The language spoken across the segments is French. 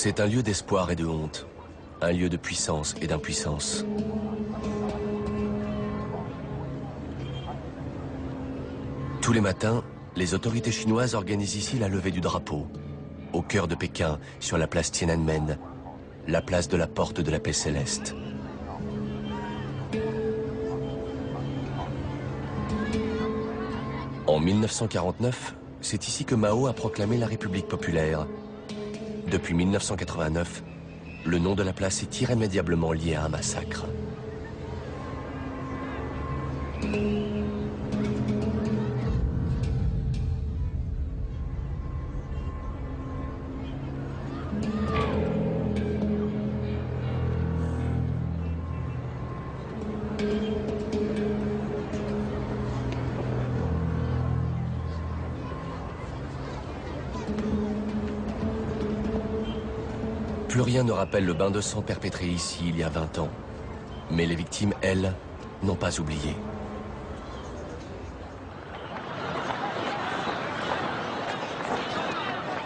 C'est un lieu d'espoir et de honte, un lieu de puissance et d'impuissance. Tous les matins, les autorités chinoises organisent ici la levée du drapeau, au cœur de Pékin, sur la place Tiananmen, la place de la porte de la paix céleste. En 1949, c'est ici que Mao a proclamé la République populaire. Depuis 1989, le nom de la place est irrémédiablement lié à un massacre. Plus rien ne rappelle le bain de sang perpétré ici il y a 20 ans. Mais les victimes, elles, n'ont pas oublié.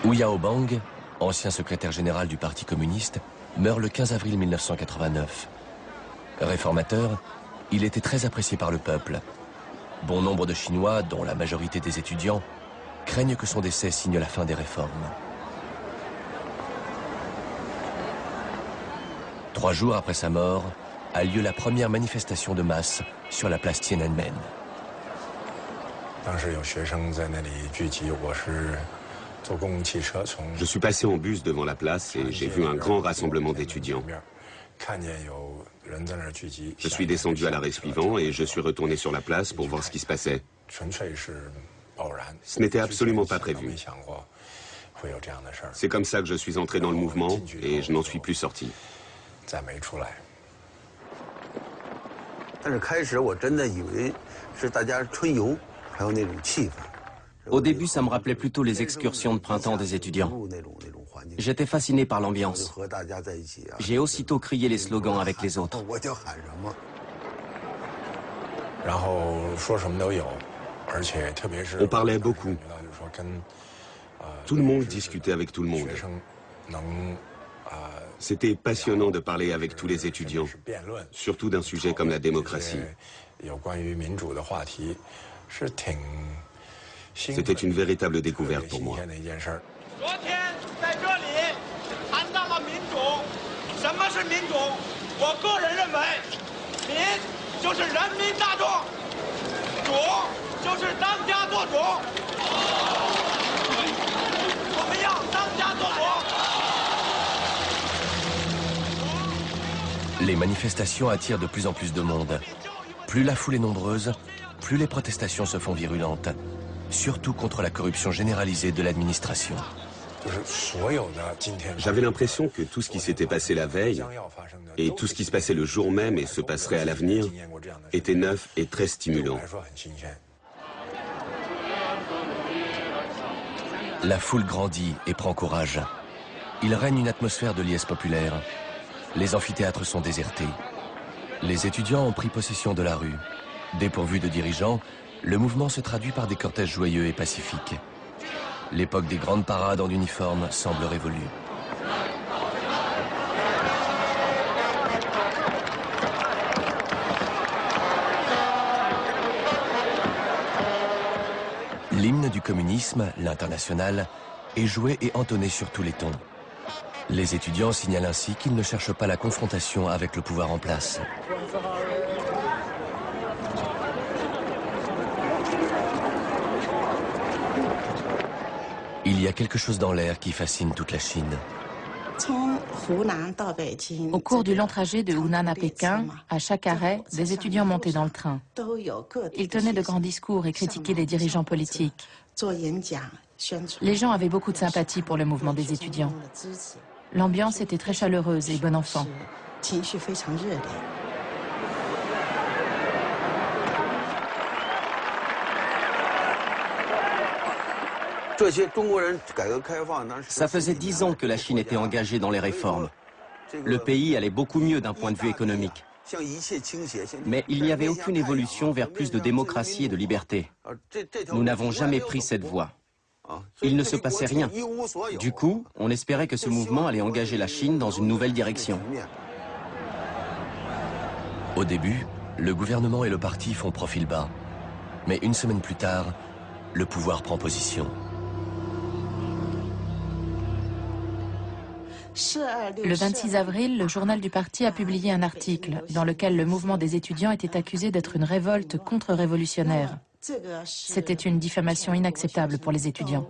Hu Yaobang, ancien secrétaire général du Parti communiste, meurt le 15 avril 1989. Réformateur, il était très apprécié par le peuple. Bon nombre de Chinois, dont la majorité des étudiants, craignent que son décès signe la fin des réformes. 3 jours après sa mort, a lieu la première manifestation de masse sur la place Tiananmen. Je suis passé en bus devant la place et j'ai vu un grand rassemblement d'étudiants. Je suis descendu à l'arrêt suivant et je suis retourné sur la place pour voir ce qui se passait. Ce n'était absolument pas prévu. C'est comme ça que je suis entré dans le mouvement et je n'en suis plus sorti. Au début, ça me rappelait plutôt les excursions de printemps des étudiants. J'étais fasciné par l'ambiance. J'ai aussitôt crié les slogans avec les autres. On parlait beaucoup. Tout le monde discutait avec tout le monde. C'était passionnant de parler avec tous les étudiants, surtout d'un sujet comme la démocratie. C'était une véritable découverte pour moi. Les manifestations attirent de plus en plus de monde. Plus la foule est nombreuse, plus les protestations se font virulentes, surtout contre la corruption généralisée de l'administration. J'avais l'impression que tout ce qui s'était passé la veille et tout ce qui se passait le jour même et se passerait à l'avenir était neuf et très stimulant. La foule grandit et prend courage. Il règne une atmosphère de liesse populaire. Les amphithéâtres sont désertés. Les étudiants ont pris possession de la rue. Dépourvu de dirigeants, le mouvement se traduit par des cortèges joyeux et pacifiques. L'époque des grandes parades en uniforme semble révolue. L'hymne du communisme, l'Internationale, est joué et entonné sur tous les tons. Les étudiants signalent ainsi qu'ils ne cherchent pas la confrontation avec le pouvoir en place. Il y a quelque chose dans l'air qui fascine toute la Chine. Au cours du long trajet de Hunan à Pékin, à chaque arrêt, des étudiants montaient dans le train. Ils tenaient de grands discours et critiquaient les dirigeants politiques. Les gens avaient beaucoup de sympathie pour le mouvement des étudiants. L'ambiance était très chaleureuse et bon enfant. Ça faisait 10 ans que la Chine était engagée dans les réformes. Le pays allait beaucoup mieux d'un point de vue économique. Mais il n'y avait aucune évolution vers plus de démocratie et de liberté. Nous n'avons jamais pris cette voie. Il ne se passait rien. Du coup, on espérait que ce mouvement allait engager la Chine dans une nouvelle direction. Au début, le gouvernement et le parti font profil bas. Mais une semaine plus tard, le pouvoir prend position. Le 26 avril, le journal du parti a publié un article dans lequel le mouvement des étudiants était accusé d'être une révolte contre-révolutionnaire. C'était une diffamation inacceptable pour les étudiants.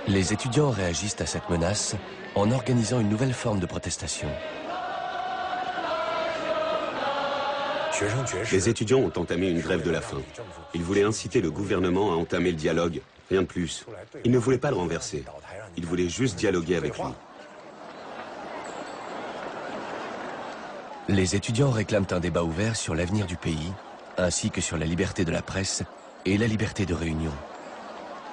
Les étudiants réagissent à cette menace en organisant une nouvelle forme de protestation. Les étudiants ont entamé une grève de la faim. Ils voulaient inciter le gouvernement à entamer le dialogue, rien de plus. Ils ne voulaient pas le renverser. Ils voulaient juste dialoguer avec lui. Les étudiants réclament un débat ouvert sur l'avenir du pays, ainsi que sur la liberté de la presse et la liberté de réunion.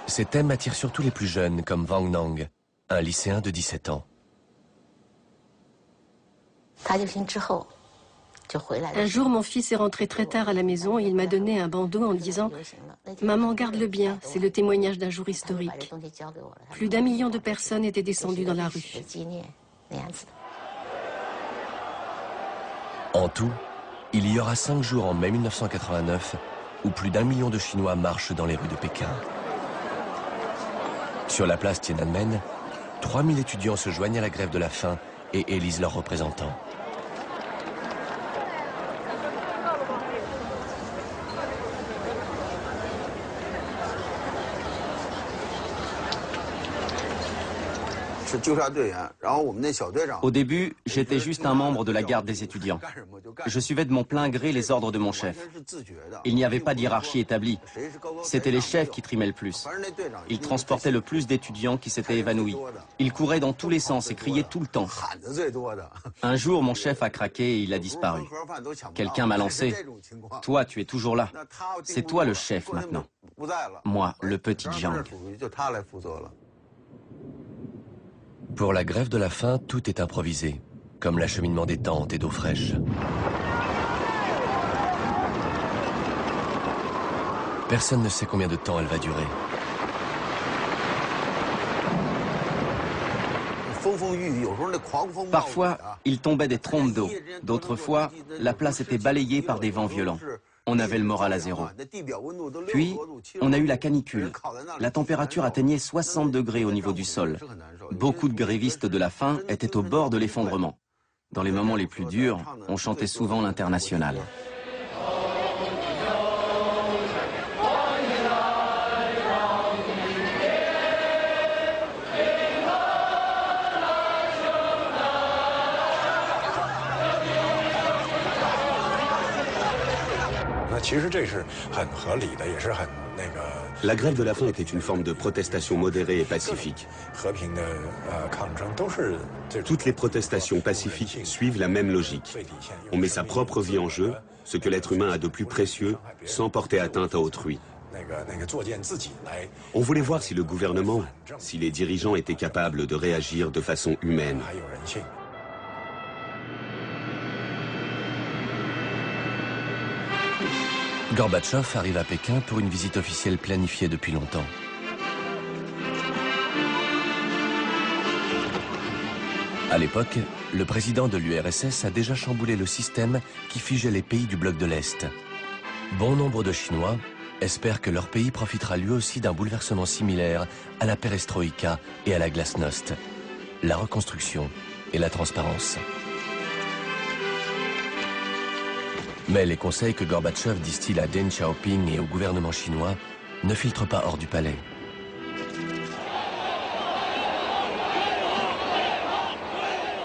Ces thèmes attirent surtout les plus jeunes, comme Wang Nang, un lycéen de 17 ans. Un jour, mon fils est rentré très tard à la maison et il m'a donné un bandeau en disant « Maman, garde-le bien, c'est le témoignage d'un jour historique. » Plus d'1 million de personnes étaient descendues dans la rue. En tout, il y aura 5 jours en mai 1989 où plus d'1 million de Chinois marchent dans les rues de Pékin. Sur la place Tiananmen, 3000 étudiants se joignent à la grève de la faim et élisent leurs représentants. Au début, j'étais juste un membre de la garde des étudiants. Je suivais de mon plein gré les ordres de mon chef. Il n'y avait pas d'hiérarchie établie. C'était les chefs qui trimaient le plus. Ils transportaient le plus d'étudiants qui s'étaient évanouis. Ils couraient dans tous les sens et criaient tout le temps. Un jour, mon chef a craqué et il a disparu. Quelqu'un m'a lancé. « Toi, tu es toujours là. C'est toi le chef maintenant. » Moi, le petit Jiang. Pour la grève de la faim, tout est improvisé, comme l'acheminement des tentes et d'eau fraîche. Personne ne sait combien de temps elle va durer. Parfois, il tombait des trompes d'eau. D'autres fois, la place était balayée par des vents violents. On avait le moral à zéro. Puis, on a eu la canicule. La température atteignait 60 degrés au niveau du sol. Beaucoup de grévistes de la faim étaient au bord de l'effondrement. Dans les moments les plus durs, on chantait souvent l'Internationale. La grève de la faim était une forme de protestation modérée et pacifique. Toutes les protestations pacifiques suivent la même logique. On met sa propre vie en jeu, ce que l'être humain a de plus précieux, sans porter atteinte à autrui. On voulait voir si le gouvernement, si les dirigeants étaient capables de réagir de façon humaine. Gorbatchev arrive à Pékin pour une visite officielle planifiée depuis longtemps. À l'époque, le président de l'URSS a déjà chamboulé le système qui figeait les pays du bloc de l'Est. Bon nombre de Chinois espèrent que leur pays profitera lui aussi d'un bouleversement similaire à la perestroïka et à la glasnost, la reconstruction et la transparence. Mais les conseils que Gorbatchev distille à Deng Xiaoping et au gouvernement chinois ne filtrent pas hors du palais.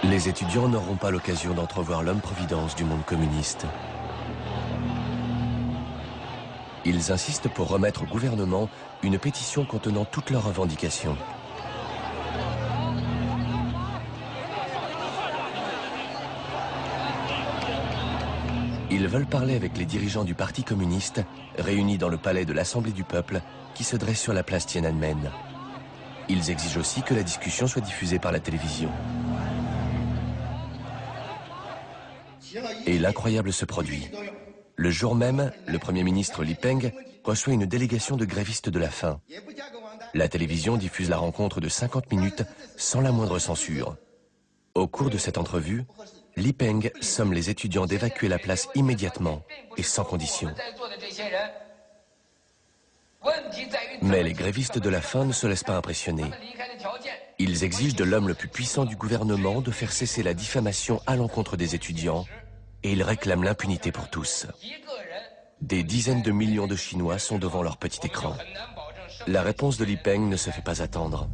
Les étudiants n'auront pas l'occasion d'entrevoir l'homme-providence du monde communiste. Ils insistent pour remettre au gouvernement une pétition contenant toutes leurs revendications. Ils veulent parler avec les dirigeants du Parti communiste, réunis dans le palais de l'Assemblée du peuple, qui se dresse sur la place Tiananmen. Ils exigent aussi que la discussion soit diffusée par la télévision. Et l'incroyable se produit. Le jour même, le Premier ministre Li Peng reçoit une délégation de grévistes de la faim. La télévision diffuse la rencontre de 50 minutes sans la moindre censure. Au cours de cette entrevue, Li Peng somme les étudiants d'évacuer la place immédiatement et sans condition. Mais les grévistes de la faim ne se laissent pas impressionner. Ils exigent de l'homme le plus puissant du gouvernement de faire cesser la diffamation à l'encontre des étudiants et ils réclament l'impunité pour tous. Des dizaines de millions de Chinois sont devant leur petit écran. La réponse de Li Peng ne se fait pas attendre.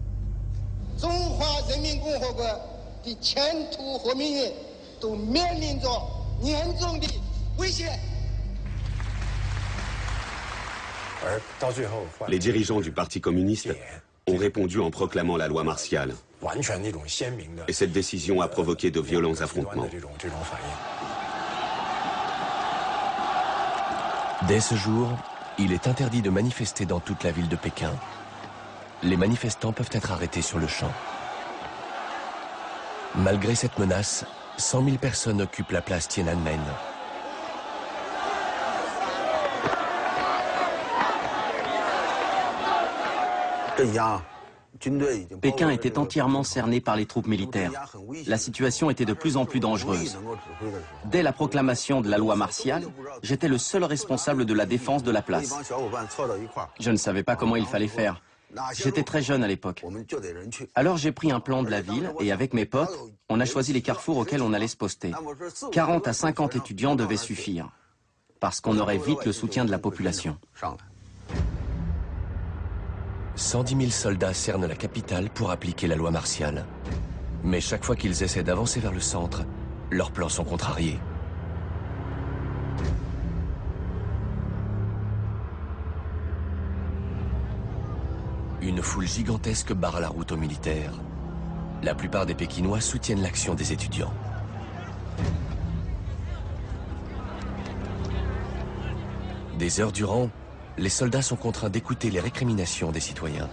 Les dirigeants du Parti communiste ont répondu en proclamant la loi martiale. Et cette décision a provoqué de violents affrontements. Dès ce jour, il est interdit de manifester dans toute la ville de Pékin. Les manifestants peuvent être arrêtés sur le champ. Malgré cette menace, 100 000 personnes occupent la place Tiananmen. Pékin était entièrement cerné par les troupes militaires. La situation était de plus en plus dangereuse. Dès la proclamation de la loi martiale, j'étais le seul responsable de la défense de la place. Je ne savais pas comment il fallait faire. J'étais très jeune à l'époque. Alors j'ai pris un plan de la ville et avec mes potes, on a choisi les carrefours auxquels on allait se poster. 40 à 50 étudiants devaient suffire, parce qu'on aurait vite le soutien de la population. 110 000 soldats cernent la capitale pour appliquer la loi martiale. Mais chaque fois qu'ils essaient d'avancer vers le centre, leurs plans sont contrariés. Une foule gigantesque barre la route aux militaires. La plupart des Pékinois soutiennent l'action des étudiants. Des heures durant, les soldats sont contraints d'écouter les récriminations des citoyens.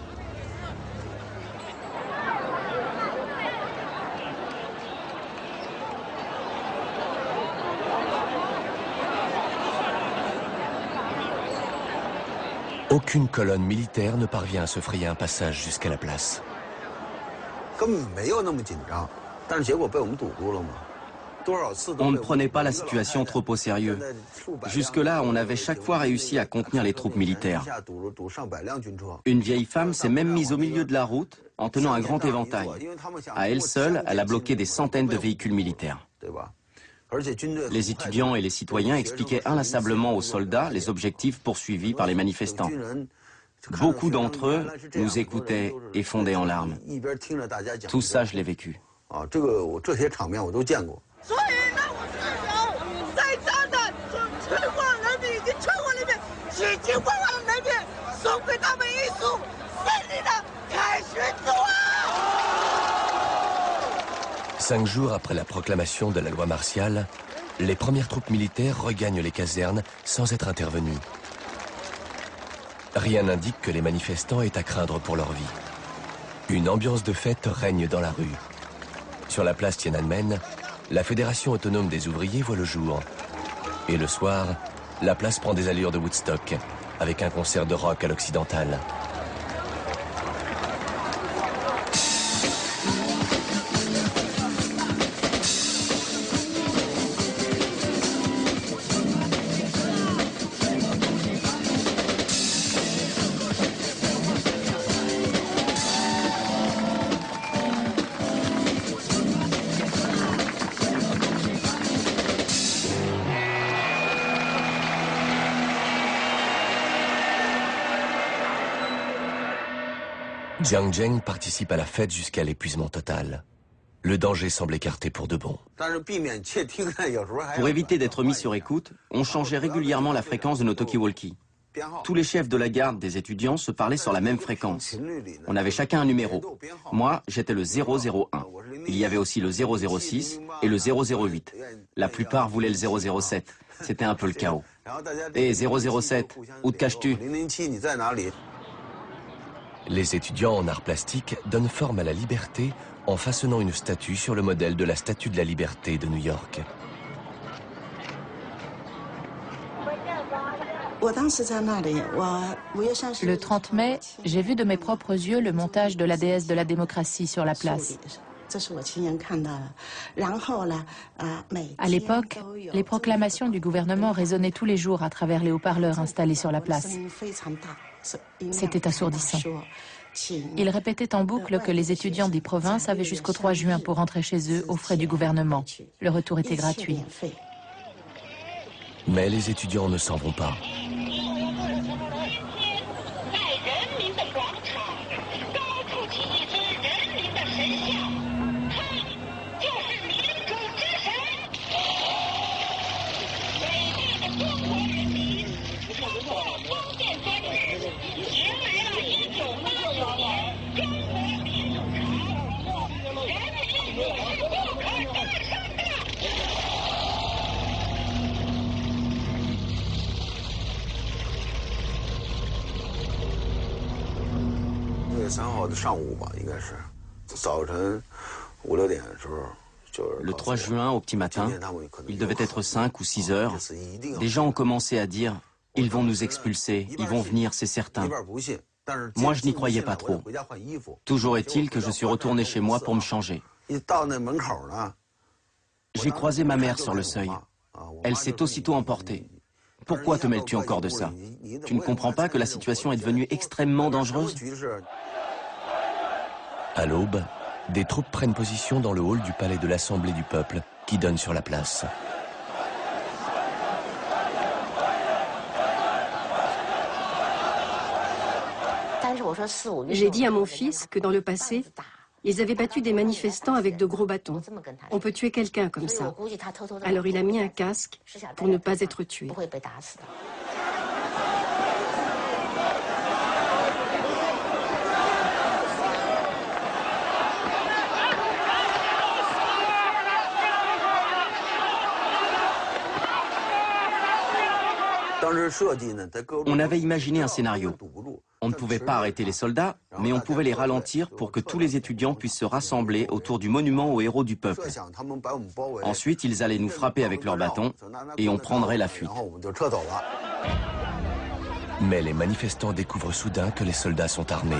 Aucune colonne militaire ne parvient à se frayer un passage jusqu'à la place. On ne prenait pas la situation trop au sérieux. Jusque-là, on avait chaque fois réussi à contenir les troupes militaires. Une vieille femme s'est même mise au milieu de la route en tenant un grand éventail. À elle seule, elle a bloqué des centaines de véhicules militaires. Les étudiants et les citoyens expliquaient inlassablement aux soldats les objectifs poursuivis par les manifestants. Beaucoup d'entre eux nous écoutaient et fondaient en larmes. Tout ça, je l'ai vécu. Cinq jours après la proclamation de la loi martiale, les premières troupes militaires regagnent les casernes sans être intervenues. Rien n'indique que les manifestants aient à craindre pour leur vie. Une ambiance de fête règne dans la rue. Sur la place Tiananmen, la Fédération autonome des ouvriers voit le jour. Et le soir, la place prend des allures de Woodstock, avec un concert de rock à l'occidental. Jiang Zheng participe à la fête jusqu'à l'épuisement total. Le danger semble écarté pour de bon. Pour éviter d'être mis sur écoute, on changeait régulièrement la fréquence de nos talkie-walkie. Tous les chefs de la garde des étudiants se parlaient sur la même fréquence. On avait chacun un numéro. Moi, j'étais le 001. Il y avait aussi le 006 et le 008. La plupart voulaient le 007. C'était un peu le chaos. Hé, 007, où te caches-tu ? Les étudiants en arts plastiques donnent forme à la liberté en façonnant une statue sur le modèle de la Statue de la Liberté de New York. Le 30 mai, j'ai vu de mes propres yeux le montage de la déesse de la démocratie sur la place. À l'époque, les proclamations du gouvernement résonnaient tous les jours à travers les haut-parleurs installés sur la place. C'était assourdissant. Ils répétaient en boucle que les étudiants des provinces avaient jusqu'au 3 juin pour rentrer chez eux aux frais du gouvernement. Le retour était gratuit. Mais les étudiants ne s'en vont pas. Le 3 juin, au petit matin, il devait être 5 ou 6 heures. Des gens ont commencé à dire « Ils vont nous expulser, ils vont venir, c'est certain ». Moi, je n'y croyais pas trop. Toujours est-il que je suis retourné chez moi pour me changer. J'ai croisé ma mère sur le seuil. Elle s'est aussitôt emportée. Pourquoi te mêles-tu encore de ça? Tu ne comprends pas que la situation est devenue extrêmement dangereuse? À l'aube, des troupes prennent position dans le hall du palais de l'Assemblée du peuple, qui donne sur la place. J'ai dit à mon fils que dans le passé, ils avaient battu des manifestants avec de gros bâtons. On peut tuer quelqu'un comme ça. Alors il a mis un casque pour ne pas être tué. On avait imaginé un scénario. On ne pouvait pas arrêter les soldats, mais on pouvait les ralentir pour que tous les étudiants puissent se rassembler autour du monument aux héros du peuple. Ensuite, ils allaient nous frapper avec leurs bâtons et on prendrait la fuite. Mais les manifestants découvrent soudain que les soldats sont armés.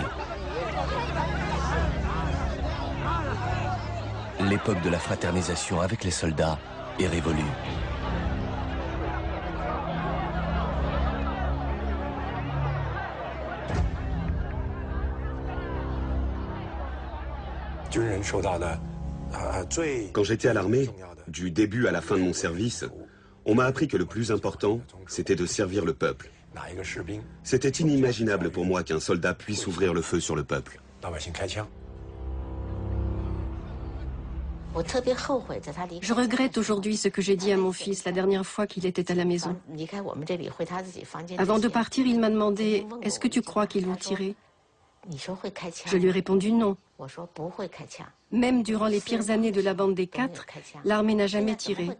L'époque de la fraternisation avec les soldats est révolue. Quand j'étais à l'armée, du début à la fin de mon service, on m'a appris que le plus important, c'était de servir le peuple. C'était inimaginable pour moi qu'un soldat puisse ouvrir le feu sur le peuple. Je regrette aujourd'hui ce que j'ai dit à mon fils la dernière fois qu'il était à la maison. Avant de partir, il m'a demandé « Est-ce que tu crois qu'ils vont tirer ?» Je lui ai répondu non. Même durant les pires années de la bande des 4, l'armée n'a jamais tiré.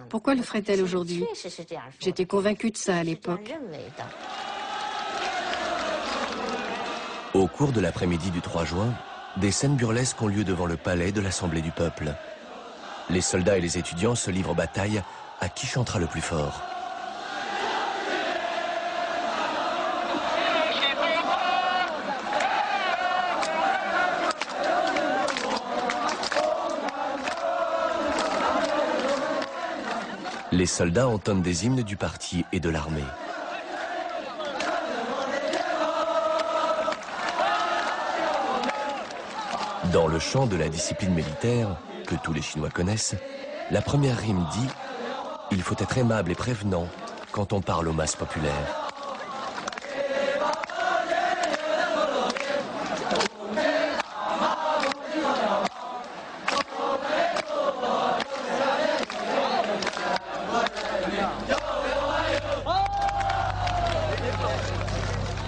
Pourquoi le ferait-elle aujourd'hui? J'étais convaincue de ça à l'époque. Au cours de l'après-midi du 3 juin, des scènes burlesques ont lieu devant le palais de l'Assemblée du peuple. Les soldats et les étudiants se livrent bataille à qui chantera le plus fort. Les soldats entonnent des hymnes du parti et de l'armée. Dans le chant de la discipline militaire, que tous les Chinois connaissent, la première rime dit « Il faut être aimable et prévenant quand on parle aux masses populaires ».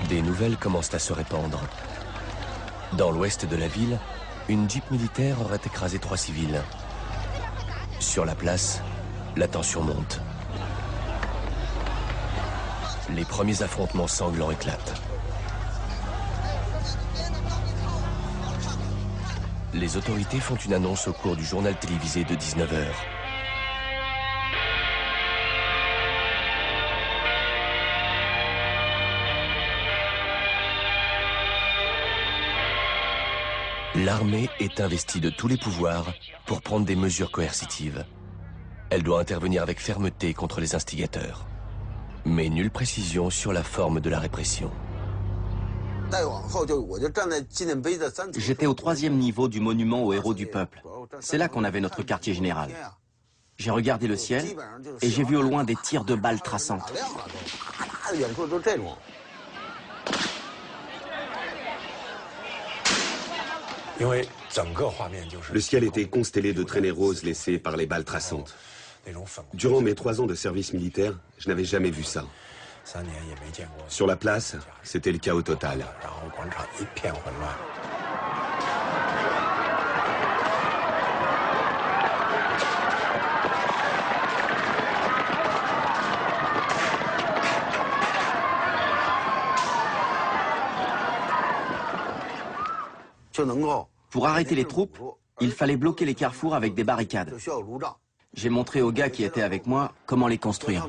Des nouvelles commencent à se répandre. Dans l'ouest de la ville, une jeep militaire aurait écrasé 3 civils. Sur la place, la tension monte. Les premiers affrontements sanglants éclatent. Les autorités font une annonce au cours du journal télévisé de 19h. L'armée est investie de tous les pouvoirs pour prendre des mesures coercitives. Elle doit intervenir avec fermeté contre les instigateurs. Mais nulle précision sur la forme de la répression. J'étais au 3e niveau du monument aux héros du peuple. C'est là qu'on avait notre quartier général. J'ai regardé le ciel et j'ai vu au loin des tirs de balles traçantes. Le ciel était constellé de traînées roses laissées par les balles traçantes. Durant mes 3 ans de service militaire, je n'avais jamais vu ça. Sur la place, c'était le chaos total. Pour arrêter les troupes, il fallait bloquer les carrefours avec des barricades. J'ai montré aux gars qui étaient avec moi comment les construire.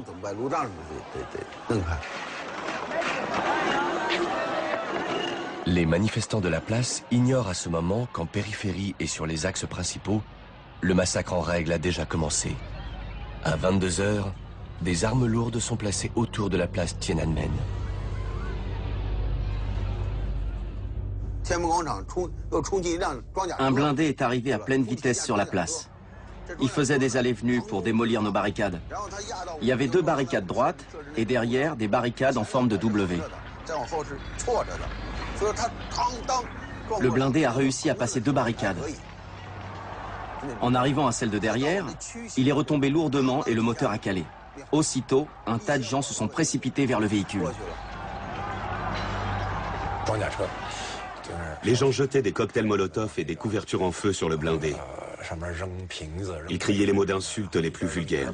Les manifestants de la place ignorent à ce moment qu'en périphérie et sur les axes principaux, le massacre en règle a déjà commencé. À 22 h, des armes lourdes sont placées autour de la place Tiananmen. Un blindé est arrivé à pleine vitesse sur la place. Il faisait des allées-venues pour démolir nos barricades. Il y avait 2 barricades droites et derrière des barricades en forme de W. Le blindé a réussi à passer 2 barricades. En arrivant à celle de derrière, il est retombé lourdement et le moteur a calé. Aussitôt, un tas de gens se sont précipités vers le véhicule. Les gens jetaient des cocktails Molotov et des couvertures en feu sur le blindé. Ils criaient les mots d'insultes les plus vulgaires.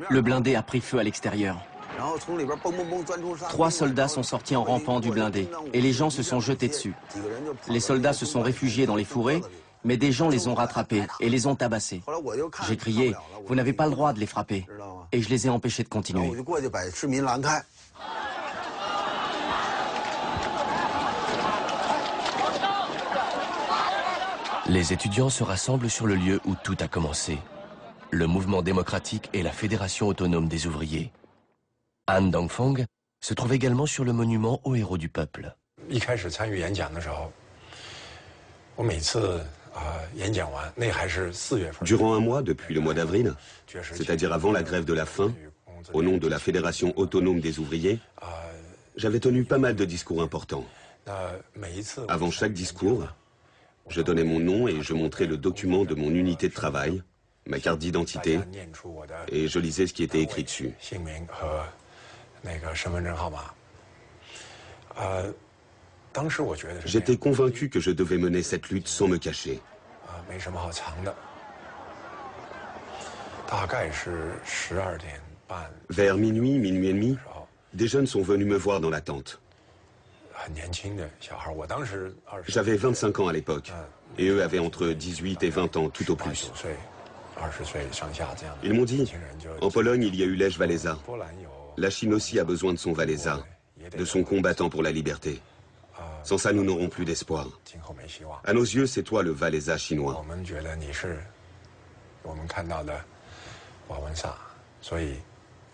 Le blindé a pris feu à l'extérieur. 3 soldats sont sortis en rampant du blindé et les gens se sont jetés dessus. Les soldats se sont réfugiés dans les fourrés, mais des gens les ont rattrapés et les ont tabassés. J'ai crié « Vous n'avez pas le droit de les frapper » et je les ai empêchés de continuer. Les étudiants se rassemblent sur le lieu où tout a commencé. Le mouvement démocratique et la Fédération autonome des ouvriers. Han Dongfang se trouve également sur le monument aux héros du peuple. Durant un mois, depuis le mois d'avril, c'est-à-dire avant la grève de la faim, au nom de la Fédération autonome des ouvriers, j'avais tenu pas mal de discours importants. Avant chaque discours, je donnais mon nom et je montrais le document de mon unité de travail, ma carte d'identité, et je lisais ce qui était écrit dessus. J'étais convaincu que je devais mener cette lutte sans me cacher. Vers minuit, minuit et demi, des jeunes sont venus me voir dans la tente. J'avais 25 ans à l'époque, et eux avaient entre 18 et 20 ans, tout au plus. Ils m'ont dit, en Pologne, il y a eu Lech Walesa. La Chine aussi a besoin de son Walesa, de son combattant pour la liberté. Sans ça, nous n'aurons plus d'espoir. À nos yeux, c'est toi le Walesa chinois.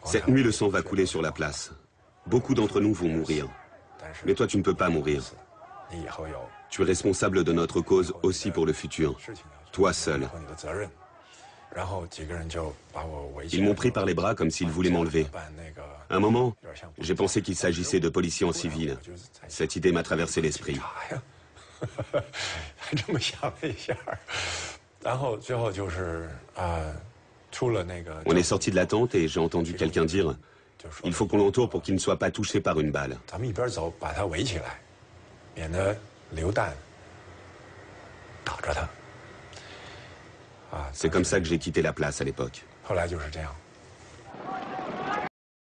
Cette nuit, le sang va couler sur la place. Beaucoup d'entre nous vont mourir. Mais toi, tu ne peux pas mourir. Tu es responsable de notre cause aussi pour le futur. Toi seul. Ils m'ont pris par les bras comme s'ils voulaient m'enlever. À un moment, j'ai pensé qu'il s'agissait de policiers en civil. Cette idée m'a traversé l'esprit. On est sorti de la tente et j'ai entendu quelqu'un dire « Il faut qu'on l'entoure pour qu'il ne soit pas touché par une balle ». C'est comme ça que j'ai quitté la place à l'époque.